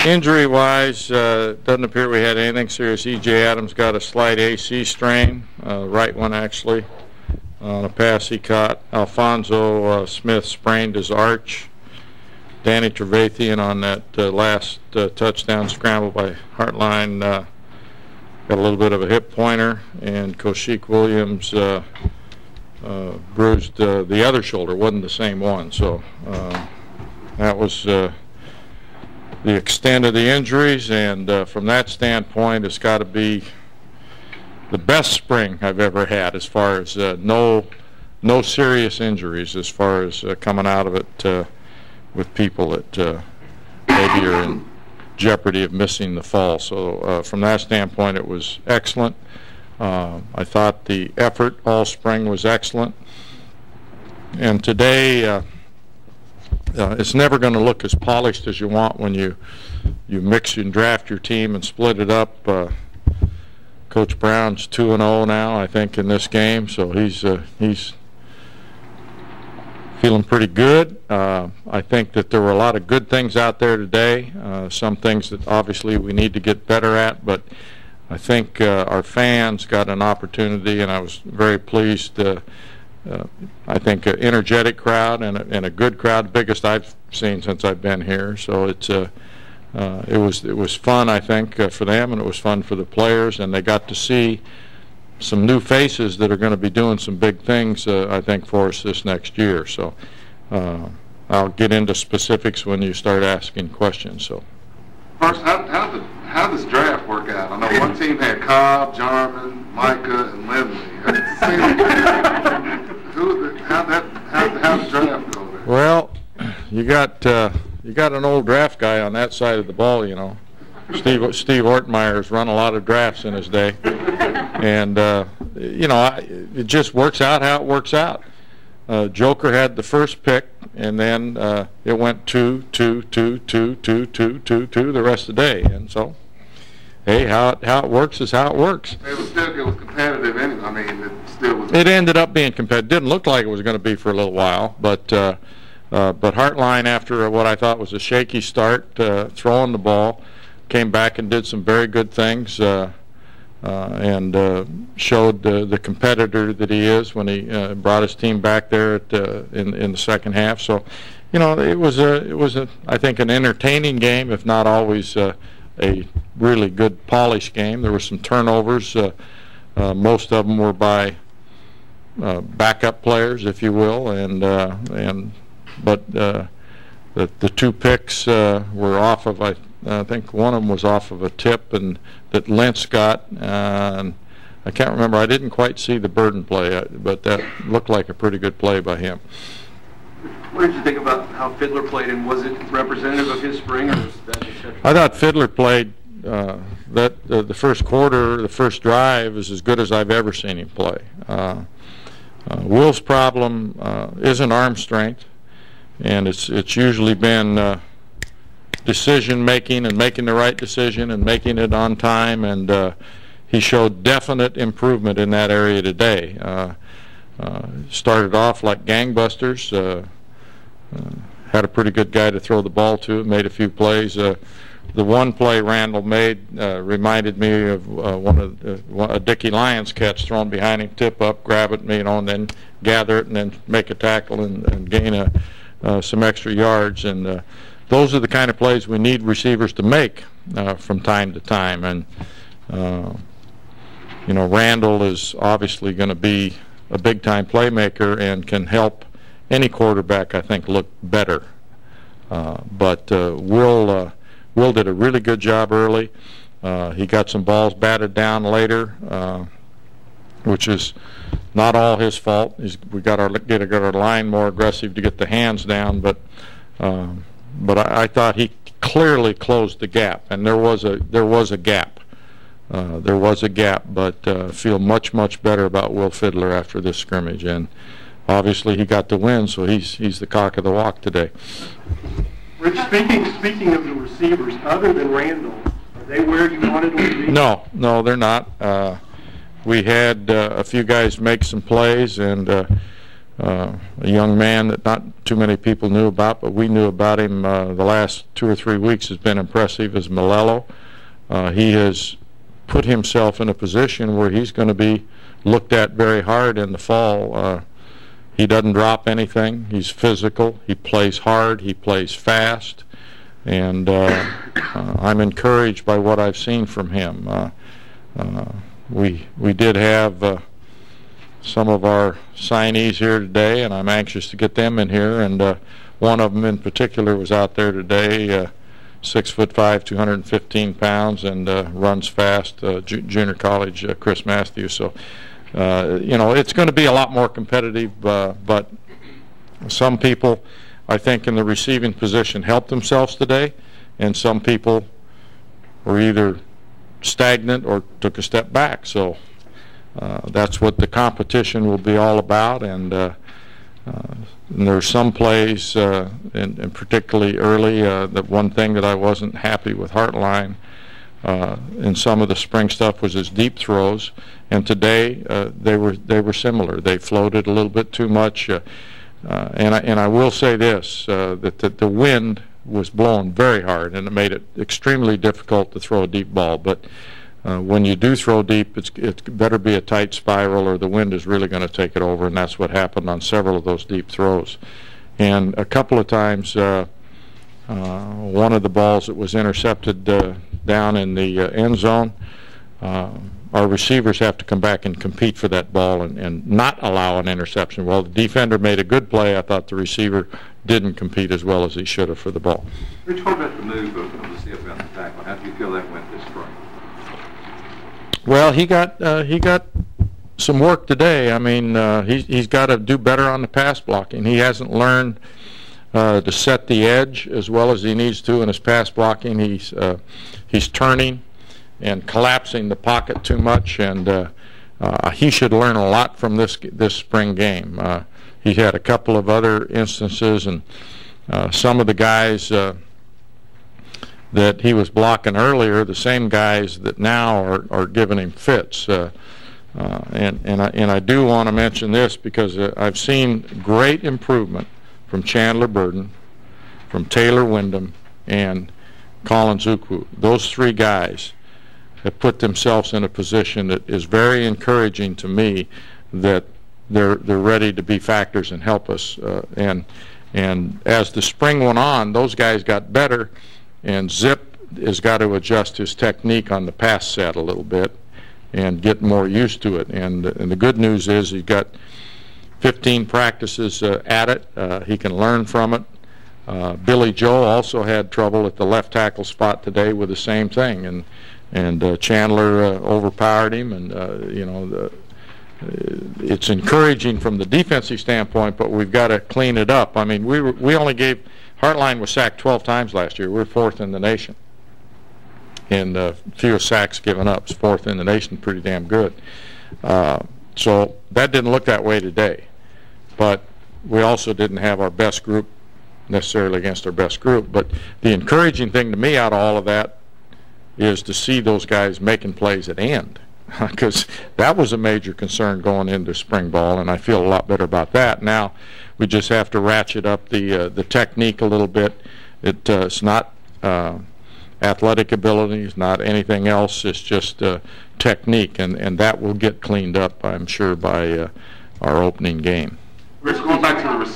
Injury-wise, doesn't appear we had anything serious. E.J. Adams got a slight AC strain, right one actually, on a pass he caught. Alfonso Smith sprained his arch. Danny Trevathan on that last touchdown scramble by Hartline got a little bit of a hip pointer, and Koshik Williams bruised the other shoulder, wasn't the same one. So that was the extent of the injuries, and from that standpoint, it's got to be the best spring I've ever had as far as no serious injuries as far as coming out of it with people that maybe are in jeopardy of missing the fall. So from that standpoint, it was excellent. I thought the effort all spring was excellent, and today it's never going to look as polished as you want when you mix and draft your team and split it up. Coach Brown's 2-0 now, I think, in this game, so he's feeling pretty good. I think that there were a lot of good things out there today, some things that obviously we need to get better at, but I think our fans got an opportunity, and I was very pleased. I think an energetic crowd and a good crowd, the biggest I've seen since I've been here. So it was fun, I think, for them, and it was fun for the players, and they got to see some new faces that are going to be doing some big things, I think, for us this next year. So I'll get into specifics when you start asking questions. So first, how does draft work out? I know one team had Cobb, Jarman, Micah, and Lindley. How does draft go there? Well, you got an old draft guy on that side of the ball, you know. Steve Ortmeyer's run a lot of drafts in his day, and you know, it just works out how it works out. Joker had the first pick, and then it went 2, 2, 2, 2, 2, 2, 2, 2 the rest of the day, and so hey, how it works is how it works. It was competitive anyway. I mean, it still was. It ended up being competitive. Didn't look like it was going to be for a little while, but Hartline, after what I thought was a shaky start, throwing the ball, came back and did some very good things, and showed the competitor that he is when he brought his team back there in the second half. So, you know, it was I think an entertaining game, if not always a really good polished game. There were some turnovers. Most of them were by backup players, if you will, but the two picks were off of I think one of them was off of a tip and that Lentz got. And I can't remember. I didn't quite see the Burden play, but that looked like a pretty good play by him. What did you think about how Fiddler played, and was it representative of his spring, or was that exceptional? I thought Fiddler played the first quarter, the first drive, is as good as I've ever seen him play. Will's problem isn't arm strength, and it's usually been decision making and making the right decision and making it on time, and he showed definite improvement in that area today. Started off like gangbusters, had a pretty good guy to throw the ball to, made a few plays. The one play Randall made reminded me of a Dickie Lyons catch, thrown behind him, tip up, grab it, you know, and then gather it and then make a tackle and gain some extra yards. And those are the kind of plays we need receivers to make from time to time. And you know, Randall is obviously going to be a big-time playmaker and can help any quarterback, I think, look better. But Will did a really good job early. He got some balls batted down later, which is not all his fault. We got our line more aggressive to get the hands down, but I thought he clearly closed the gap, and there was a gap. There was a gap, but feel much better about Will Fiddler after this scrimmage, and obviously he got the win, so he's the cock of the walk today. Rich, speaking of the receivers, other than Randall, are they where you wanted them to be? No, they're not. We had a few guys make some plays, and a young man that not too many people knew about, but we knew about him the last 2 or 3 weeks has been impressive, is Malello. He has put himself in a position where he's going to be looked at very hard in the fall. He doesn't drop anything. He's physical. He plays hard. He plays fast. And I'm encouraged by what I've seen from him. We did have some of our signees here today, and I'm anxious to get them in here. And one of them in particular was out there today, 6'5", 215 pounds, and runs fast. Junior college, Chris Matthews. So, you know, it's going to be a lot more competitive. But some people, I think, in the receiving position helped themselves today, and some people were either stagnant or took a step back. So that's what the competition will be all about. And there are some plays, and particularly early, that one thing that I wasn't happy with Hartline in some of the spring stuff was his deep throws. And today they were similar. They floated a little bit too much. And I will say this, that the wind was blowing very hard, and it made it extremely difficult to throw a deep ball. But when you do throw deep, it better be a tight spiral, or the wind is really going to take it over, and that's what happened on several of those deep throws. And a couple of times, one of the balls that was intercepted down in the end zone, our receivers have to come back and compete for that ball and not allow an interception. Well, the defender made a good play. I thought the receiver didn't compete as well as he should have for the ball. Rich, what about the move of the CFL on the tackle? How do you feel that went this spring? Well, he got some work today. I mean, he's got to do better on the pass blocking. He hasn't learned to set the edge as well as he needs to in his pass blocking. He's turning and collapsing the pocket too much, and he should learn a lot from this spring game. He had a couple of other instances, and some of the guys that he was blocking earlier, the same guys that now are giving him fits. And I do want to mention this because I've seen great improvement from Chandler Burden, from Taylor Wyndham, and Colin Zukwu. Those three guys have put themselves in a position that is very encouraging to me, that they're ready to be factors and help us. And as the spring went on, those guys got better, and Zip has got to adjust his technique on the pass set a little bit and get more used to it. And the good news is he's got 15 practices at it. He can learn from it. Billy Joe also had trouble at the left tackle spot today with the same thing, and Chandler overpowered him. And you know, it's encouraging from the defensive standpoint, but we've got to clean it up. I mean, we only gave Hartline was sacked 12 times last year. We're 4th in the nation. And fewest sacks given up. It's 4th in the nation, pretty damn good. So that didn't look that way today. But we also didn't have our best group necessarily against our best group. But the encouraging thing to me out of all of that is to see those guys making plays at end, because that was a major concern going into spring ball, and I feel a lot better about that. Now we just have to ratchet up the technique a little bit. It's not athletic ability, it's not anything else. It's just technique, and that will get cleaned up, I'm sure, by our opening game. Rich, going back to the receiver.